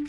It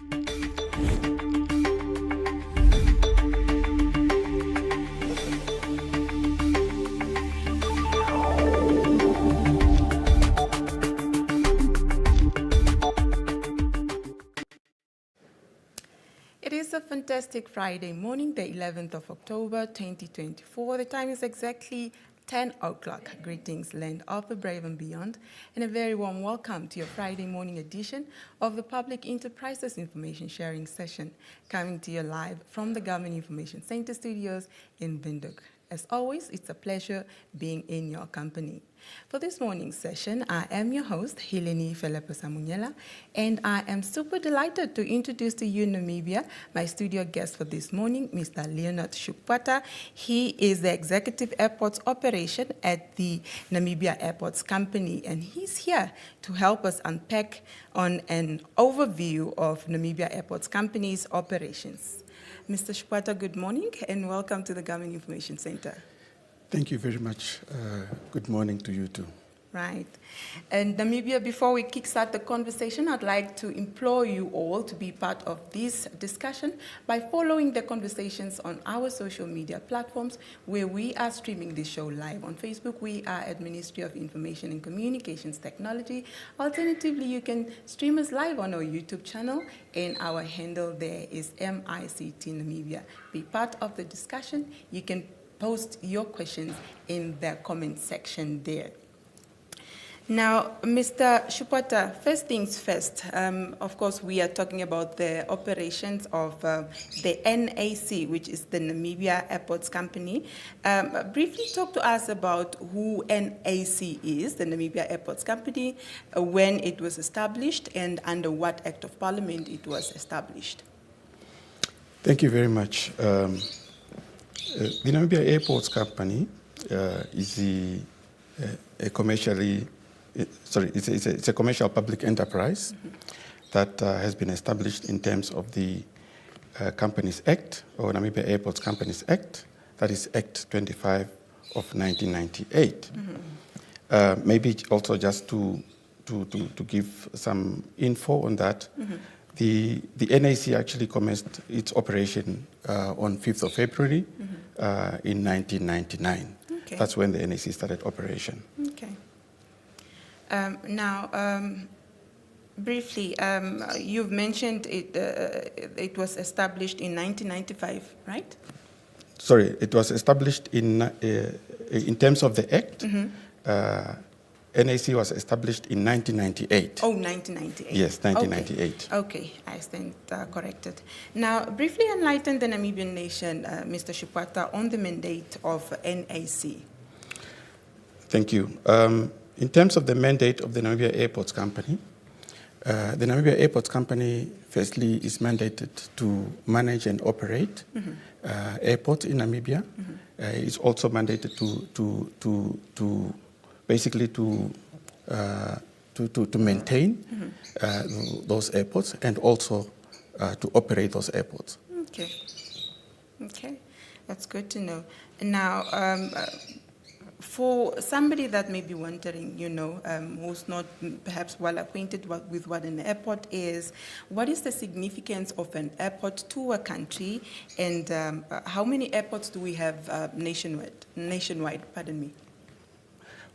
is a fantastic Friday morning, the 11th of October, 2024. The time is exactly 10 o'clock. Greetings, land of the brave and beyond, and a very warm welcome to your Friday morning edition of the Public Enterprises Information Sharing Session, coming to you live from the Government Information Center studios in Windhoek. As always, it's a pleasure being in your company. For this morning's session, I am your host, Helene Felepe-Samunyela, and I am super delighted to introduce to you Namibia, my studio guest for this morning, Mr. Leonard Shupata. He is the Executive Airports Operation at the Namibia Airports Company, and he's here to help us unpack on an overview of Namibia Airports Company's operations. Mr. Shupata, good morning, and welcome to the Government Information Center. Thank you very much. Good morning to you too. Right. And Namibia, before we kickstart the conversation, I'd like to implore you all to be part of this discussion by following the conversations on our social media platforms where we are streaming this show live. On Facebook, we are at Ministry of Information and Communications Technology. Alternatively, you can stream us live on our YouTube channel, and our handle there is MICT Namibia. Be part of the discussion. You can post your questions in the comment section there. Now, Mr. Shupata, first things first. Of course, we are talking about the operations of the NAC, which is the Namibia Airports Company. Briefly talk to us about who NAC is, the Namibia Airports Company, when it was established, and under what Act of Parliament it was established. Thank you very much. The Namibia Airports Company is a it's a commercial public enterprise that has been established in terms of the Companies Act, or Namibia Airports Companies Act, that is Act 25 of 1998. Maybe also just to give some info on that, the NAC actually commenced its operation on 5th of February in 1999. Okay. That's when the NAC started operation. Okay. Briefly, you've mentioned it was established in 1995, right? Sorry, it was established in terms of the Act. NAC was established in 1998. Oh, 1998. Yes, 1998. Okay, I stand corrected. Now, briefly enlighten the Namibian nation, Mr. Shupata, on the mandate of NAC. Thank you. In terms of the mandate of the Namibia Airports Company, the Namibia Airports Company, firstly, is mandated to manage and operate airports in Namibia. It's also mandated to basically to maintain those airports and also to operate those airports. Okay. Okay, that's good to know. Now, for somebody that may be wondering, who's not perhaps well acquainted with what an airport is, what is the significance of an airport to a country, and how many airports do we have nationwide? Pardon me.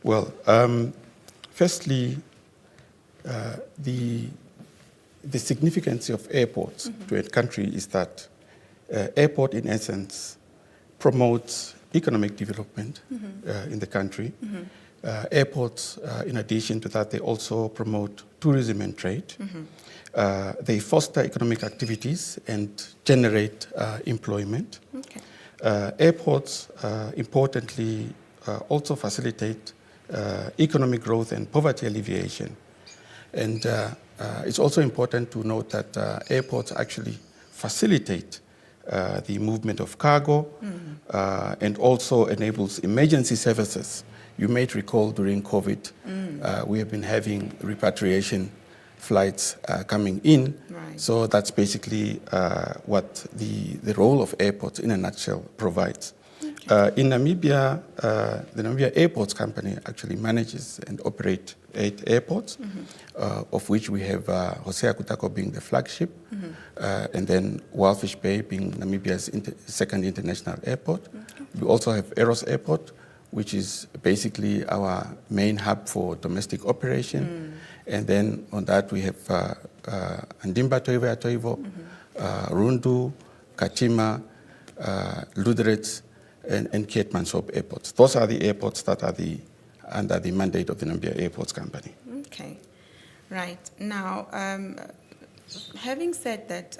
Well, firstly, the significance of airports to a country is that airport, in essence, promotes economic development in the country. Airports, in addition to that, they also promote tourism and trade. They foster economic activities and generate employment. Okay. Airports, importantly, also facilitate economic growth and poverty alleviation. And it's also important to note that airports actually facilitate the movement of cargo and also enables emergency services. You may recall during COVID, we have been having repatriation flights coming in. Right. So that's basically what the role of airports in a nutshell provides. Okay. In Namibia, the Namibia Airports Company actually manages and operates 8 airports. of which we have Hosea Kutako being the flagship, and then Wildfish Bay being Namibia's second international airport. Okay. We also have Eros Airport, which is basically our main hub for domestic operation. And then on that we have Andimba Toivo, Rundu, Katima, Luderitz, and Keetmanshoop airports. Those are the airports that are under the mandate of the Namibia Airports Company. Okay, right. Now, having said that,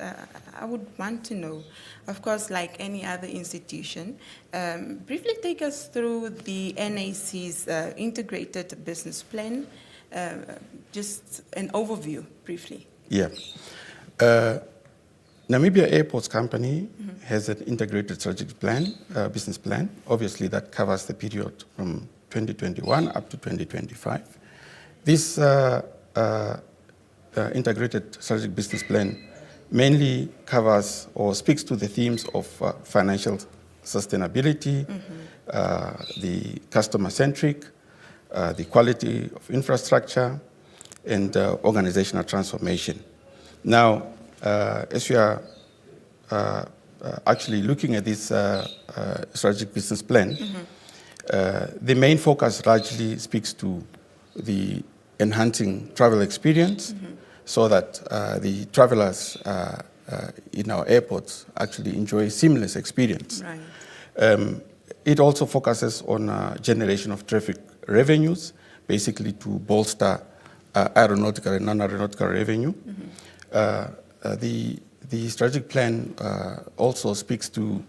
I would want to know, of course, like any other institution, briefly take us through the NAC's integrated business plan, just an overview, briefly. Yeah. Namibia Airports Company has an integrated strategic plan, business plan, obviously that covers the period from 2021 up to 2025. This integrated strategic business plan mainly covers or speaks to the themes of financial sustainability, the customer-centric, the quality of infrastructure, and organizational transformation. Now, as we are actually looking at this strategic business plan, the main focus largely speaks to the enhancing travel experience so that the travelers in our airports actually enjoy seamless experience. Right. It also focuses on generation of traffic revenues, basically to bolster aeronautical and non-aeronautical revenue. The strategic plan also speaks to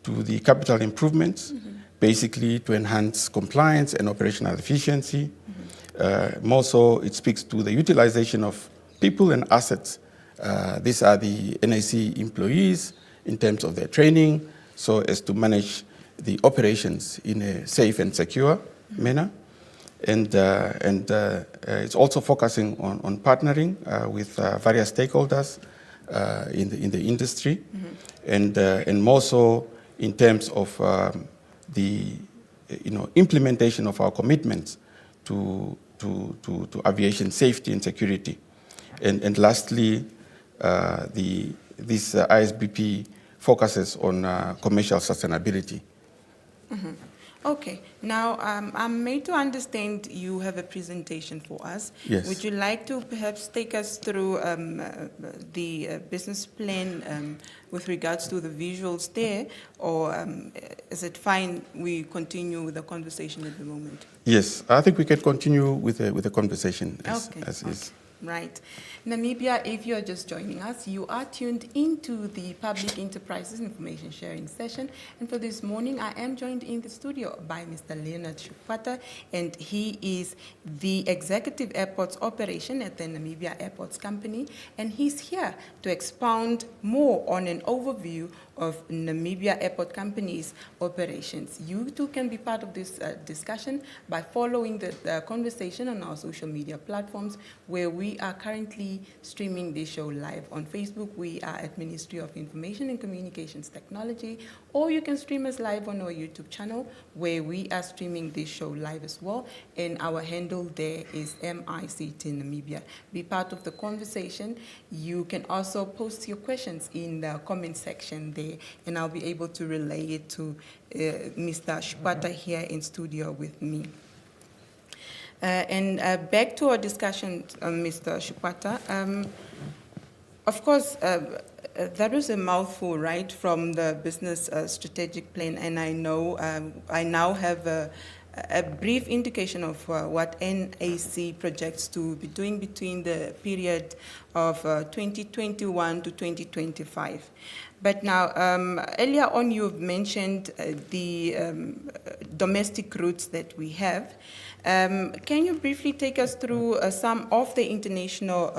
the capital improvements, basically to enhance compliance and operational efficiency. More so, it speaks to the utilization of people and assets. These are the NAC employees in terms of their training, so as to manage the operations in a safe and secure manner. And it's also focusing on partnering with various stakeholders in the industry, and more so in terms of the implementation of our commitments to aviation safety and security. And lastly, this ISBP focuses on commercial sustainability. Okay, now I'm made to understand you have a presentation for us. Yes. Would you like to perhaps take us through the business plan with regards to the visuals there, or is it fine we continue with the conversation at the moment? Yes, I think we can continue with the conversation as is. Right. Namibia, if you're just joining us, you are tuned into the Public Enterprises Information Sharing Session. And for this morning, I am joined in the studio by Mr. Leonard Shukwata, and he is the Executive Airports Operation at the Namibia Airports Company. And he's here to expound more on an overview of Namibia Airport Company's operations. You too can be part of this discussion by following the conversation on our social media platforms, where we are currently streaming this show live. On Facebook, we are at Ministry of Information and Communications Technology, or you can stream us live on our YouTube channel, where we are streaming this show live as well, and our handle there is MICT Namibia. Be part of the conversation. You can also post your questions in the comment section there, and I'll be able to relay it to Mr. Shukwata here in studio with me. And back to our discussion, Mr. Shukwata. Of course, that was a mouthful, right, from the business strategic plan, and I know I now have a brief indication of what NAC projects to be doing between the period of 2021 to 2025. But now, earlier on, you've mentioned the domestic routes that we have. Can you briefly take us through some of the international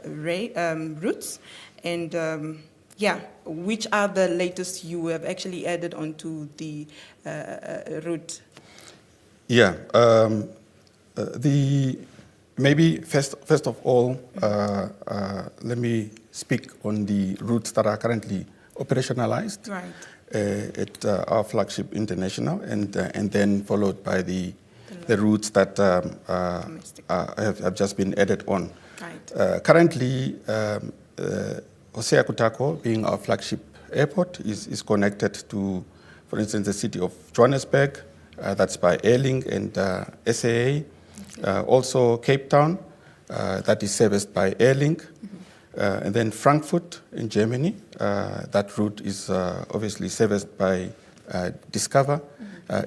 routes, and which are the latest you have actually added onto the route? Yeah, maybe first of all, let me speak on the routes that are currently operationalized at our flagship international, and then followed by the the routes that Domestic. have just been added on. Right. Currently, Hosea Kutako, being our flagship airport, is connected to, for instance, the city of Johannesburg, that's by Airlink and SAA. Also Cape Town, that is serviced by Airlink. And then Frankfurt in Germany, that route is obviously serviced by Discover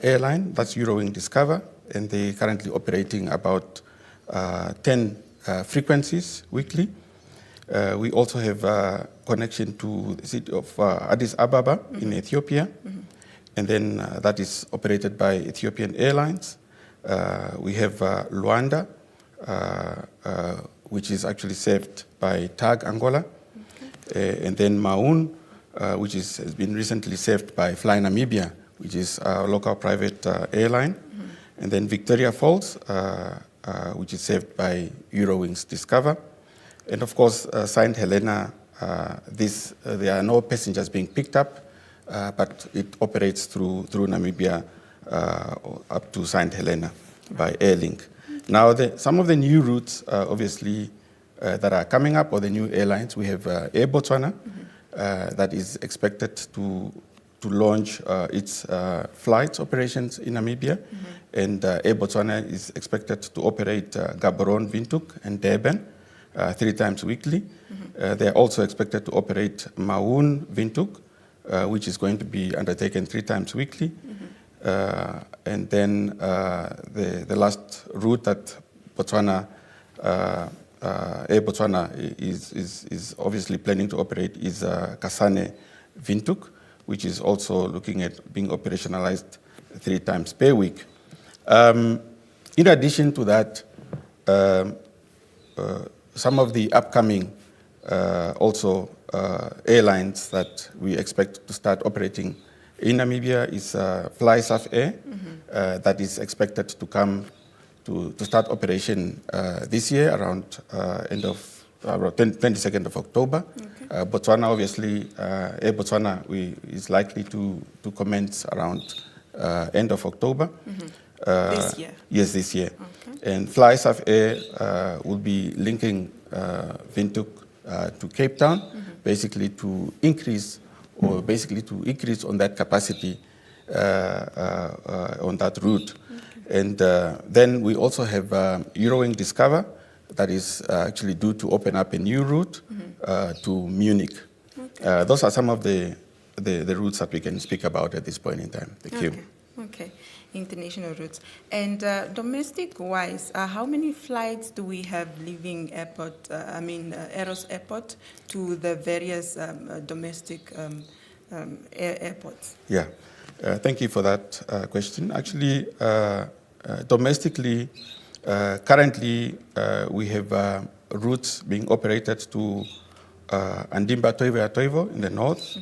airline, that's Eurowing Discover, and they're currently operating about 10 frequencies weekly. We also have a connection to the city of Addis Ababa in Ethiopia, and then that is operated by Ethiopian Airlines. We have Luanda, which is actually served by TAG Angola, and then Maun, which has been recently served by Fly Namibia, which is a local private airline, and then Victoria Falls, which is served by Eurowings Discover, and of course Saint Helena. There are no passengers being picked up, but it operates through Namibia up to Saint Helena by Airlink. Now, some of the new routes, obviously, that are coming up, or the new airlines, we have Air Botswana, that is expected to launch its flights operations in Namibia, and Air Botswana is expected to operate Gaborone, Windhoek, and Durban 3 times weekly. They are also expected to operate Maun, Windhoek, which is going to be undertaken 3 times weekly. And then the last route that Botswana, Air Botswana is obviously planning to operate is Kasane Windhoek, which is also looking at being operationalized 3 times per week. In addition to that, some of the upcoming airlines that we expect to start operating in Namibia is Fly South Air, that is expected to come to start operation this year around end of 22nd of October. Botswana, obviously, Air Botswana is likely to commence around end of October. This year? Yes, this year. And Fly South Air will be linking Windhoek to Cape Town, basically to increase on that capacity on that route. And then we also have Eurowing Discover, that is actually due to open up a new route to Munich. Those are some of the routes that we can speak about at this point in time. Thank you. Okay. International routes. And domestic-wise, how many flights do we have leaving Eros Airport to the various domestic airports? Yeah, thank you for that question. Actually, domestically, currently we have routes being operated to Andimba Toivo in the north,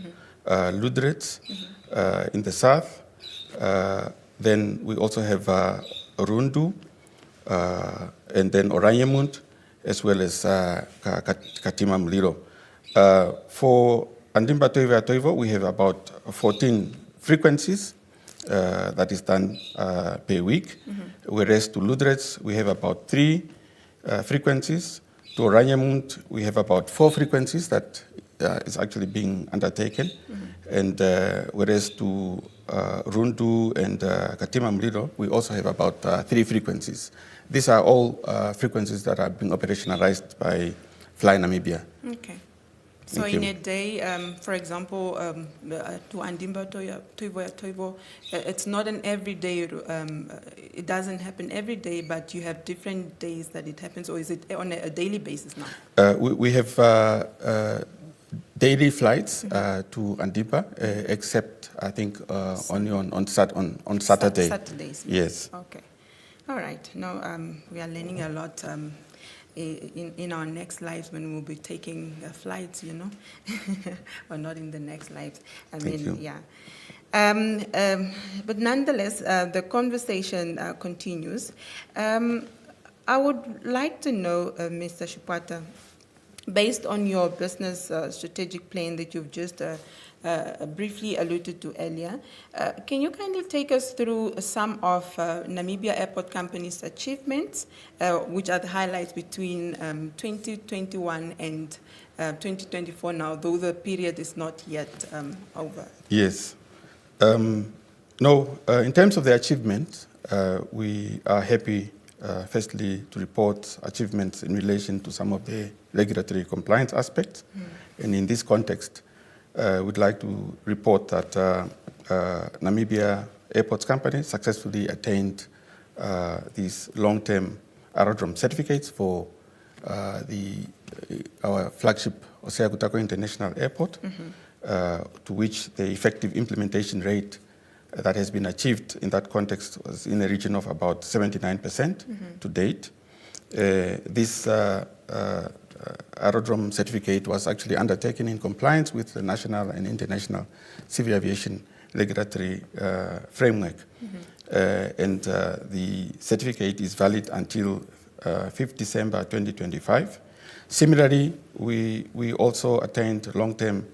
Ludritz in the south. Then we also have Rundu, and then Oranienmund, as well as Katima Mulilo. For Andimba Toivo, we have about 14 frequencies that is done per week, whereas to Ludritz, we have about 3 frequencies. To Oranienmund, we have about 4 frequencies that is actually being undertaken. And whereas to Rundu and Katima Mulilo, we also have about 3 frequencies. These are all frequencies that are being operationalized by Fly Namibia. Okay. So in a day, for example, to Andimba Toivo, it's not an everyday, it doesn't happen every day, but you have different days that it happens, or is it on a daily basis now? We have daily flights to Andimba, except I think only on Saturday. Saturdays. Yes. Okay. All right. Now we are learning a lot in our next lives when we'll be taking flights, or not in the next lives. Thank you. Yeah. But nonetheless, the conversation continues. I would like to know, Mr. Shupata, based on your business strategic plan that you've just briefly alluded to earlier, can you kindly take us through some of Namibia Airport Company's achievements, which are the highlights between 2021 and 2024 now, though the period is not yet over? Yes. No, in terms of the achievement, we are happy, firstly, to report achievements in relation to some of the regulatory compliance aspects. And in this context, we'd like to report that Namibia Airports Company successfully attained these long-term aerodrome certificates for our flagship Hosea Kutako International Airport, to which the effective implementation rate that has been achieved in that context was in the region of about 79% to date. This aerodrome certificate was actually undertaken in compliance with the national and international civil aviation regulatory framework. And the certificate is valid until 5th December 2025. Similarly, we also attained long-term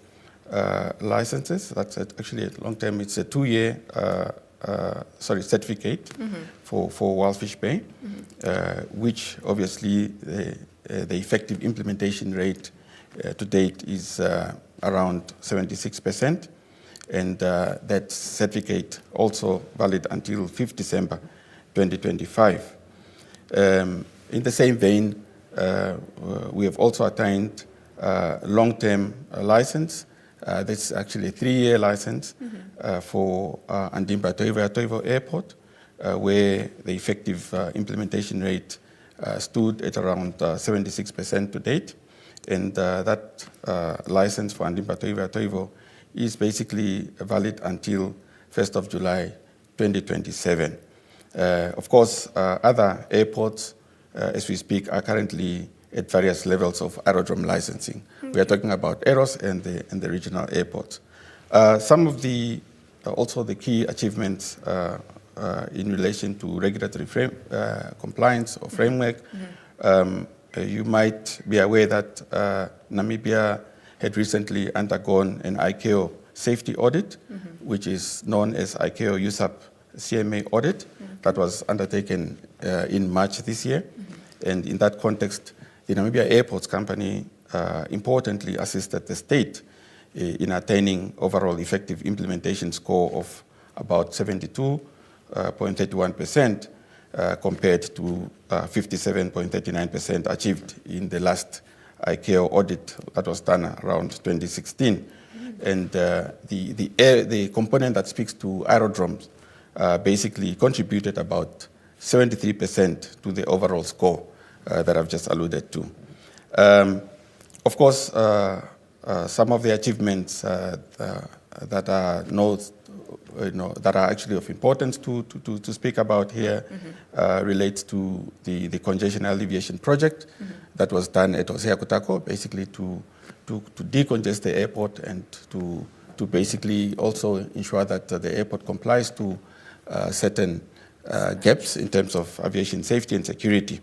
licenses. That's actually a long-term, it's a 2-year certificate for Wildfish Bay, which obviously the effective implementation rate to date is around 76%, and that certificate also valid until 5th December 2025. In the same vein, we have also attained long-term license. This is actually a 3-year license for Andimba Toivo Airport, where the effective implementation rate stood at around 76% to date. And that license for Andimba Toivo is basically valid until 1st of July 2027. Of course, other airports, as we speak, are currently at various levels of aerodrome licensing. We are talking about Aeros and the regional airports. Some of the also the key achievements in relation to regulatory compliance or framework. You might be aware that Namibia had recently undergone an ICAO safety audit, which is known as ICAO USAP CMA audit, that was undertaken in March this year. And in that context, the Namibia Airports Company importantly assisted the state in attaining overall effective implementation score of about 72.31% compared to 57.39% achieved in the last ICAO audit that was done around 2016. And the component that speaks to aerodromes basically contributed about 73% to the overall score that I've just alluded to. Of course, some of the achievements that are that are actually of importance to speak about here relates to the congestion alleviation project that was done at Hosea Kutako, basically to decongest the airport and to basically also ensure that the airport complies to certain gaps in terms of aviation safety and security.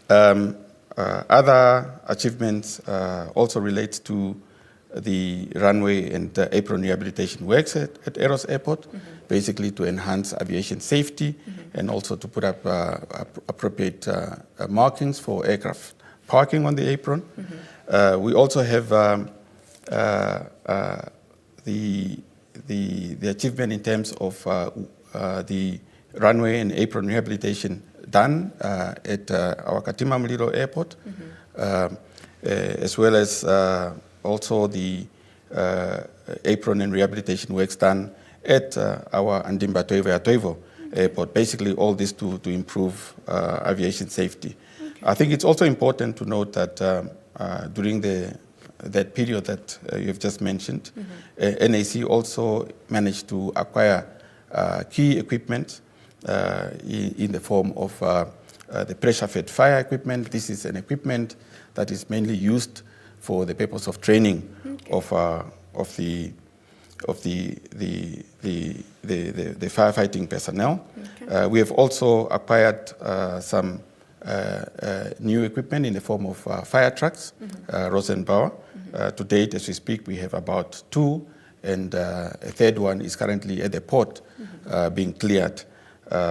Other achievements also relate to the runway and apron rehabilitation works at Aeros Airport, basically to enhance aviation safety and also to put up appropriate markings for aircraft parking on the apron. We also have the achievement in terms of the runway and apron rehabilitation done at our Katima Mulilo Airport, as well as also the apron and rehabilitation works done at our Andimba Toivo Airport. Basically, all this to improve aviation safety. I think it's also important to note that during that period that you've just mentioned, NAC also managed to acquire key equipment in the form of the pressure-fed fire equipment. This is an equipment that is mainly used for the purpose of training of the firefighting personnel. We have also acquired some new equipment in the form of fire trucks, Rosenbauer. To date, as we speak, we have about 2, and a third one is currently at the port being cleared,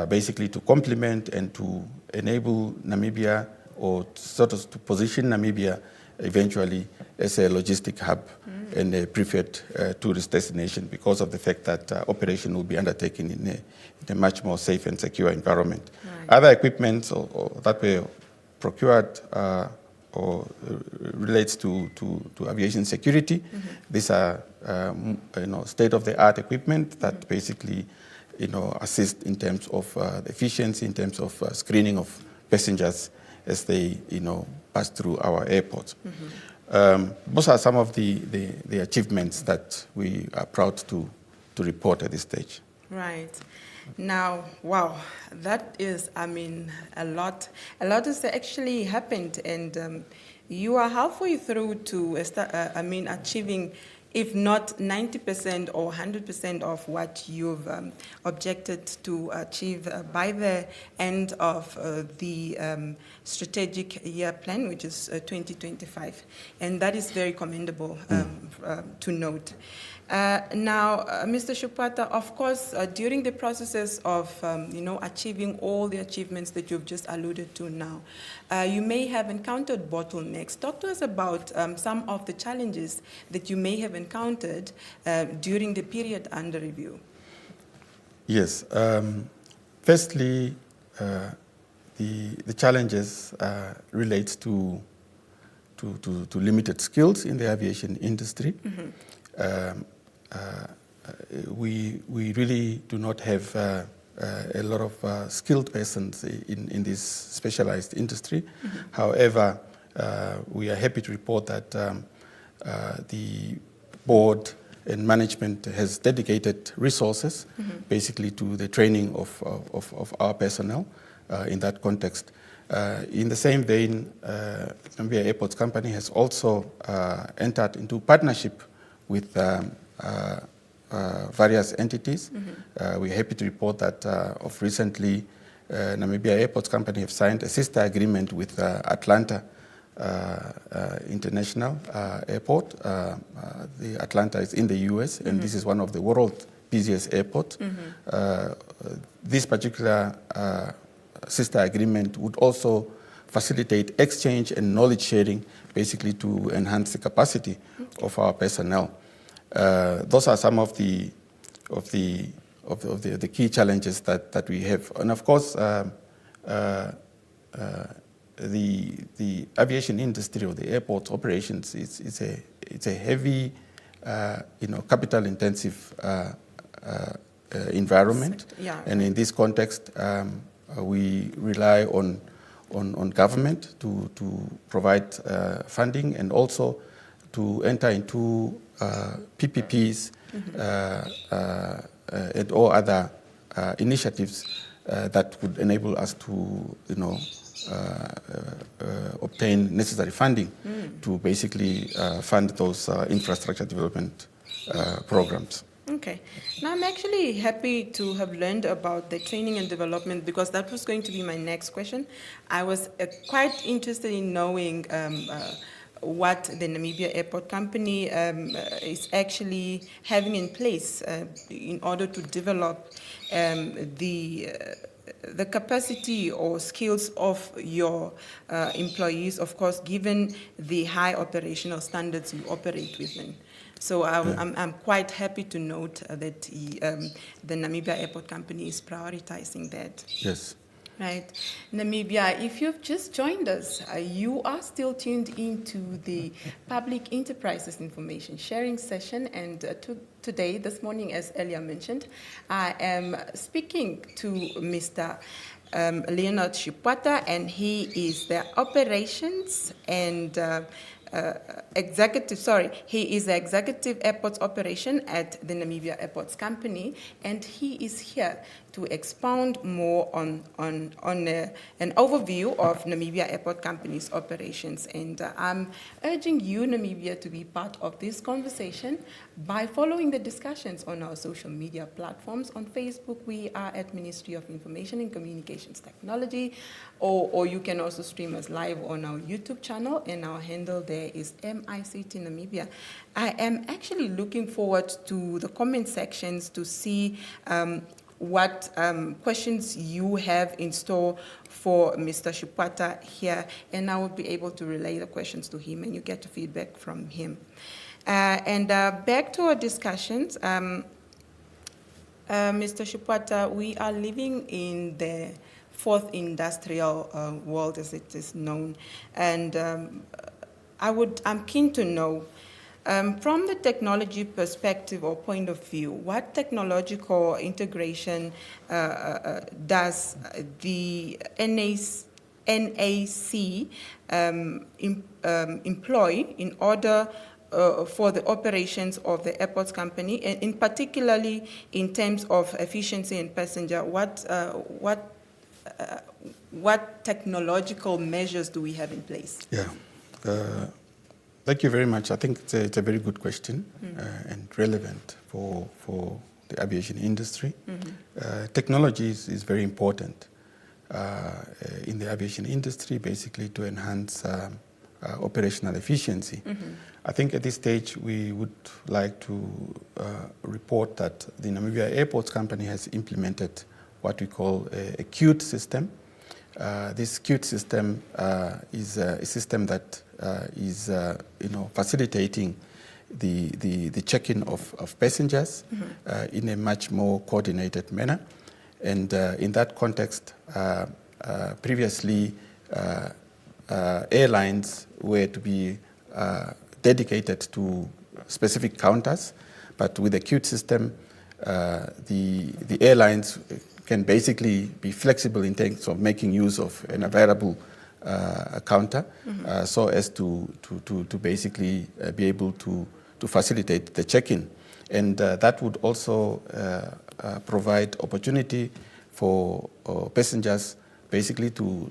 basically to complement and to enable Namibia, or sort of to position Namibia eventually as a logistic hub and a preferred tourist destination, because of the fact that operation will be undertaken in a much more safe and secure environment. Right. Other equipment or that were procured or relates to aviation security. These are state-of-the-art equipment that basically assist in terms of efficiency, in terms of screening of passengers as they pass through our airports. Those are some of the achievements that we are proud to report at this stage. Right. Now, wow, that is, a lot. A lot has actually happened, and you are halfway through to, achieving, if not 90% or 100% of what you've objected to achieve by the end of the strategic year plan, which is 2025. And that is very commendable to note. Now, Mr. Chipwata, of course, during the processes of, achieving all the achievements that you've just alluded to now, you may have encountered bottlenecks. Talk to us about some of the challenges that you may have encountered during the period under review. Yes. Firstly, the challenges relate to limited skills in the aviation industry. We really do not have a lot of skilled persons in this specialized industry. However, we are happy to report that the board and management has dedicated resources basically to the training of our personnel in that context. In the same vein, Namibia Airports Company has also entered into partnership with various entities. We're happy to report that of recently, Namibia Airports Company have signed a sister agreement with Atlanta International Airport. The Atlanta is in the US, and this is one of the world's busiest airports. This particular sister agreement would also facilitate exchange and knowledge sharing, basically to enhance the capacity of our personnel. Those are some of the key challenges that we have, and of course, the aviation industry or the airport operations it's a heavy, capital-intensive environment, and in this context, we rely on government to provide funding and also to enter into PPPs and all other initiatives that would enable us to, obtain necessary funding to basically fund those infrastructure development programs. Okay. Now, I'm actually happy to have learned about the training and development, because that was going to be my next question. I was quite interested in knowing what the Namibia Airport Company is actually having in place in order to develop the capacity or skills of your employees, of course, given the high operational standards you operate within. So I'm quite happy to note that the Namibia Airport Company is prioritizing that. Yes. Right. Namibia, if you've just joined us, you are still tuned into the Public Enterprises Information Sharing Session, and today, this morning, as earlier mentioned, I am speaking to Mr. Leonard Chipwata, and he is the Operations and he is the Executive Airports Operation at the Namibia Airports Company, and he is here to expound more on an overview of Namibia Airport Company's operations. And I'm urging you, Namibia, to be part of this conversation by following the discussions on our social media platforms. On Facebook, we are at Ministry of Information and Communications Technology, or you can also stream us live on our YouTube channel, and our handle there is MICT Namibia. I am actually looking forward to the comment sections to see what questions you have in store for Mr. Chipwata here, and I will be able to relay the questions to him, and you get feedback from him. Back to our discussions, Mr. Chipwata, we are living in the fourth industrial world, as it is known, and I'm keen to know, from the technology perspective or point of view, what technological integration does the NAC employ in order for the operations of the airports company, and in particularly in terms of efficiency and passenger? What technological measures do we have in place? Yeah. Thank you very much. I think it's a very good question and relevant for the aviation industry. Technology is very important in the aviation industry, basically to enhance operational efficiency. I think at this stage we would like to report that the Namibia Airports Company has implemented what we call a QUTE system. This QUTE system is a system that is facilitating the check-in of passengers in a much more coordinated manner. And in that context, previously airlines were to be dedicated to specific counters, but with the QUTE system, the airlines can basically be flexible in terms of making use of an available counter, so as to basically be able to facilitate the check-in. And that would also provide opportunity for passengers basically to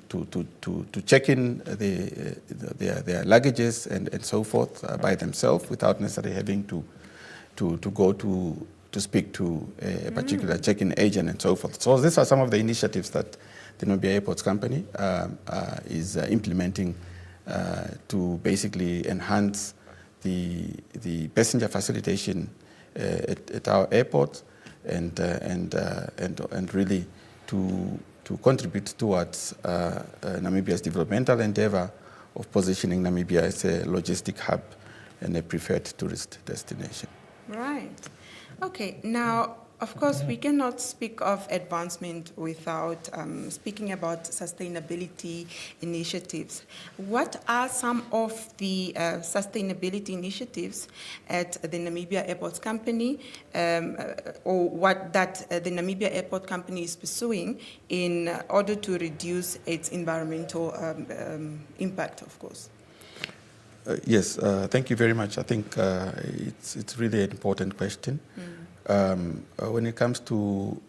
check in their luggages and so forth by themselves without necessarily having to go to speak to a particular check-in agent and so forth. So these are some of the initiatives that the Namibia Airports Company is implementing to basically enhance the passenger facilitation at our airports and really to contribute towards Namibia's developmental endeavor of positioning Namibia as a logistic hub and a preferred tourist destination. Right. Okay. Now, of course, we cannot speak of advancement without speaking about sustainability initiatives. What are some of the sustainability initiatives at the Namibia Airports Company, or what that the Namibia Airport Company is pursuing in order to reduce its environmental impact, of course? Yes, thank you very much. I think it's really an important question. When it comes to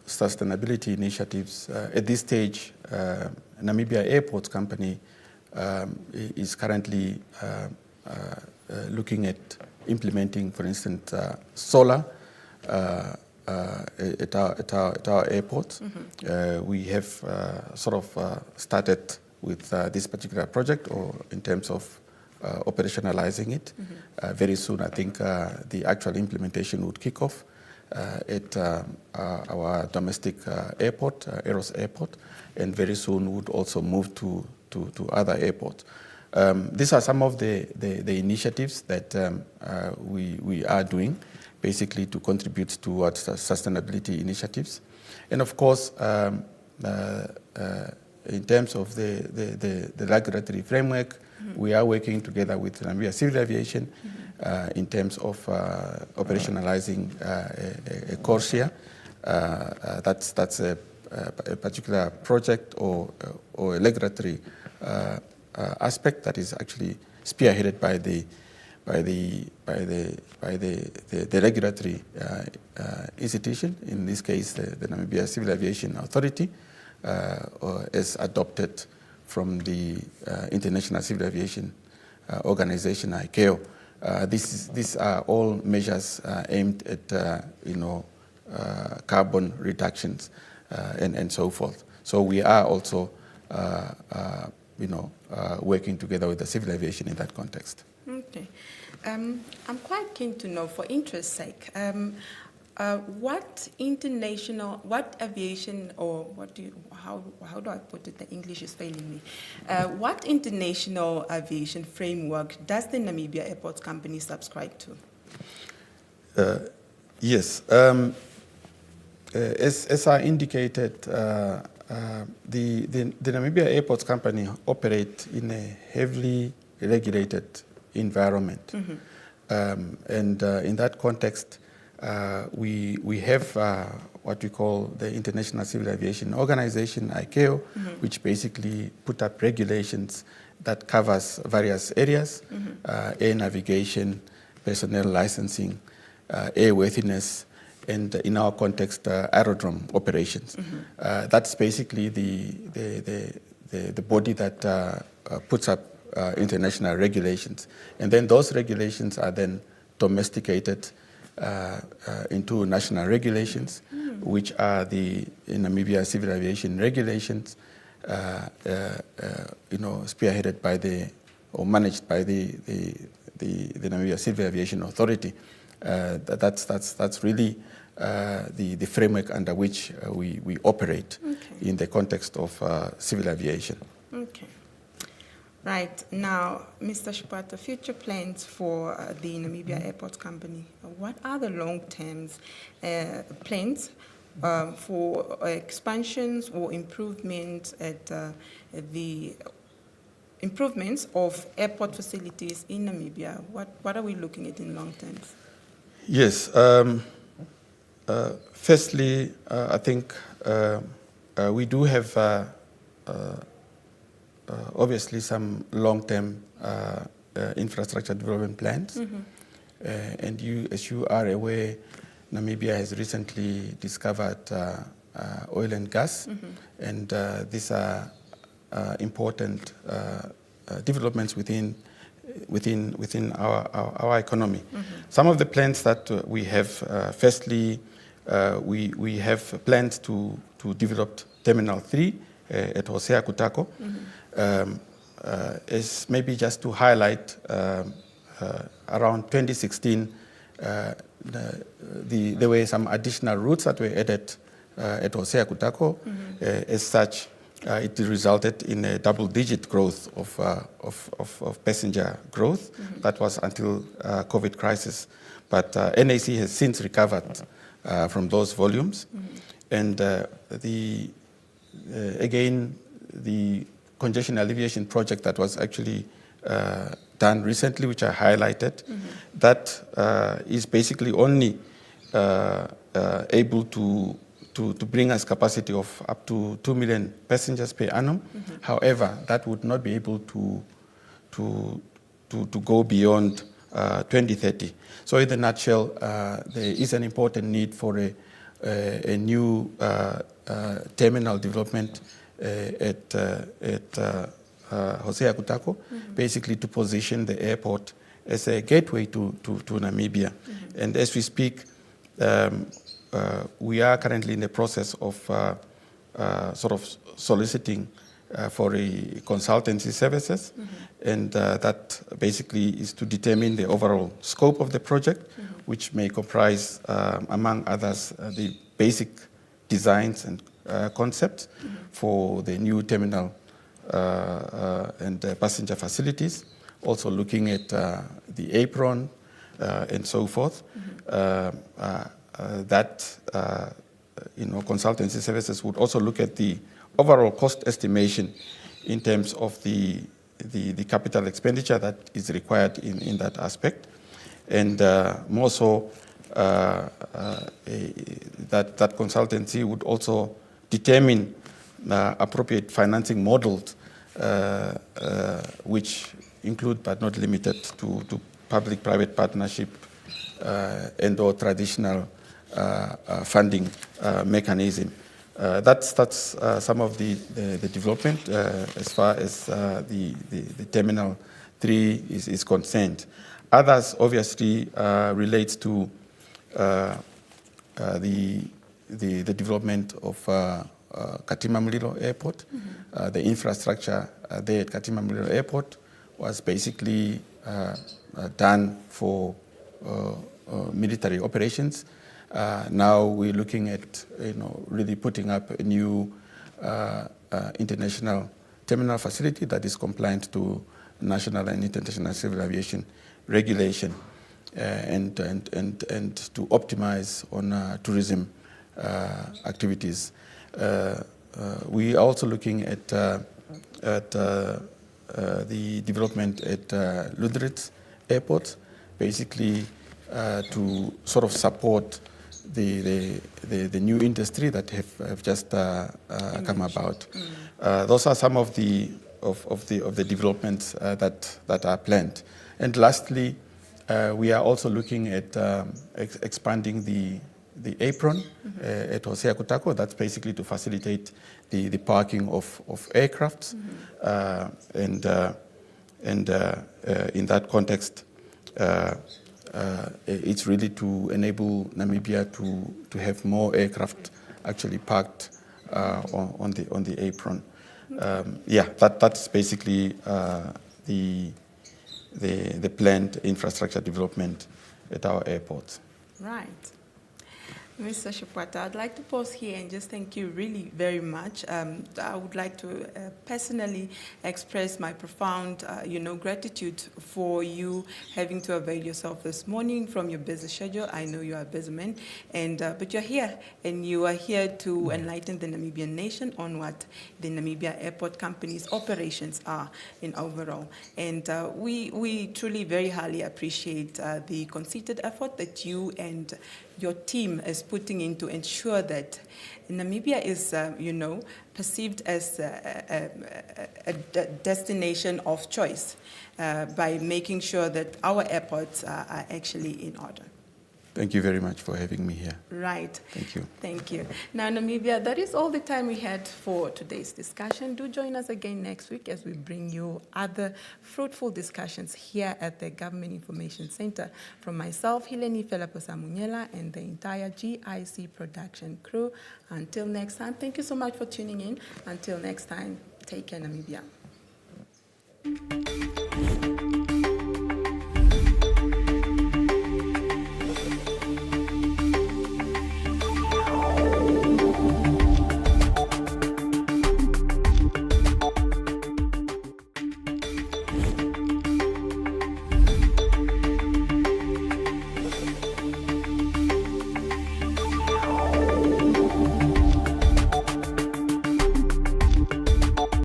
sustainability initiatives, at this stage, Namibia Airports Company is currently looking at implementing, for instance, solar at our airports. We have sort of started with this particular project, or in terms of operationalizing it. Very soon, I think the actual implementation would kick off at our domestic airport, Eros Airport, and very soon would also move to other airports. These are some of the initiatives that we are doing, basically to contribute towards sustainability initiatives. And of course, in terms of the regulatory framework, we are working together with Namibia Civil Aviation in terms of operationalizing a CORSIA. That's a particular project or a regulatory aspect that is actually spearheaded by the regulatory institution, in this case the Namibia Civil Aviation Authority, as adopted from the International Civil Aviation Organization, ICAO. These are all measures aimed at carbon reductions and so forth. So we are also working together with the civil aviation in that context. Okay. I'm quite keen to know, for interest's sake, what aviation, or how do I put it? The English is failing me. What international aviation framework does the Namibia Airports Company subscribe to? Yes. As I indicated, the Namibia Airports Company operate in a heavily regulated environment. And in that context, we have what we call the International Civil Aviation Organization, ICAO, which basically put up regulations that covers various areas, air navigation, personnel licensing, airworthiness, and in our context, aerodrome operations. That's basically the body that puts up international regulations. And then those regulations are then domesticated into national regulations, which are the Namibia Civil Aviation Regulations, spearheaded by or managed by the Namibia Civil Aviation Authority. That's really the framework under which we operate in the context of civil aviation. Okay. Right. Now, Mr. Shipata, future plans for the Namibia Airports Company. What are the long-term plans for expansions or improvements at improvements of airport facilities in Namibia? What are we looking at in long term? Yes. Firstly, I think we do have obviously some long-term infrastructure development plans. And as you are aware, Namibia has recently discovered oil and gas, and these are important developments within our economy. Some of the plans that we have, firstly, we have plans to develop Terminal 3 at Hosea Kutako. Is maybe just to highlight, around 2016, there were some additional routes that were added at Hosea Kutako. As such, it resulted in a double-digit growth of passenger growth. That was until COVID crisis. But NAC has since recovered from those volumes. And again, the congestion alleviation project that was actually done recently, which I highlighted, that is basically only able to bring us capacity of up to 2 million passengers per annum. However, that would not be able to go beyond 2030. So in a nutshell, there is an important need for a new terminal development at Hosea Kutako, basically to position the airport as a gateway to Namibia. And as we speak, we are currently in the process of sort of soliciting for a consultancy services, and that basically is to determine the overall scope of the project, which may comprise, among others, the basic designs and concepts for the new terminal and passenger facilities, also looking at the apron and so forth. That consultancy services would also look at the overall cost estimation in terms of the capital expenditure that is required in that aspect, and more so that consultancy would also determine appropriate financing models, which include but not limited to public-private partnership and/or traditional funding mechanism. That's some of the development as far as the Terminal 3 is concerned. Others obviously relates to the development of Katima Mulilo Airport. The infrastructure there at Katima Mulilo Airport was basically done for military operations. Now we're looking at really putting up a new international terminal facility that is compliant to national and international civil aviation regulation, and to optimize on tourism activities. We are also looking at the development at Ludritz Airport, basically to sort of support the new industry that have just come about. Those are some of the developments that are planned. And lastly, we are also looking at expanding the apron at Hosea Kutako. That's basically to facilitate the parking of aircrafts. And in that context, it's really to enable Namibia to have more aircraft actually parked on the apron. That's basically the planned infrastructure development at our airports. Right. Mr. Shipwata, I'd like to pause here and just thank you really very much. I would like to personally express my profound, gratitude for you having to avail yourself this morning from your busy schedule. I know you are a busy man, but you're here, and you are here to enlighten the Namibian nation on what the Namibia Airport Company's operations are in overall. And we truly very highly appreciate the concerted effort that you and your team is putting in to ensure that Namibia is, perceived as a destination of choice by making sure that our airports are actually in order. Thank you very much for having me here. Right. Thank you. Thank you. Now, Namibia, that is all the time we had for today's discussion. Do join us again next week as we bring you other fruitful discussions here at the Government Information Center. From myself, Hileni Felaposa-Munyela, and the entire GIC production crew. Until next time, thank you so much for tuning in. Until next time, take care, Namibia.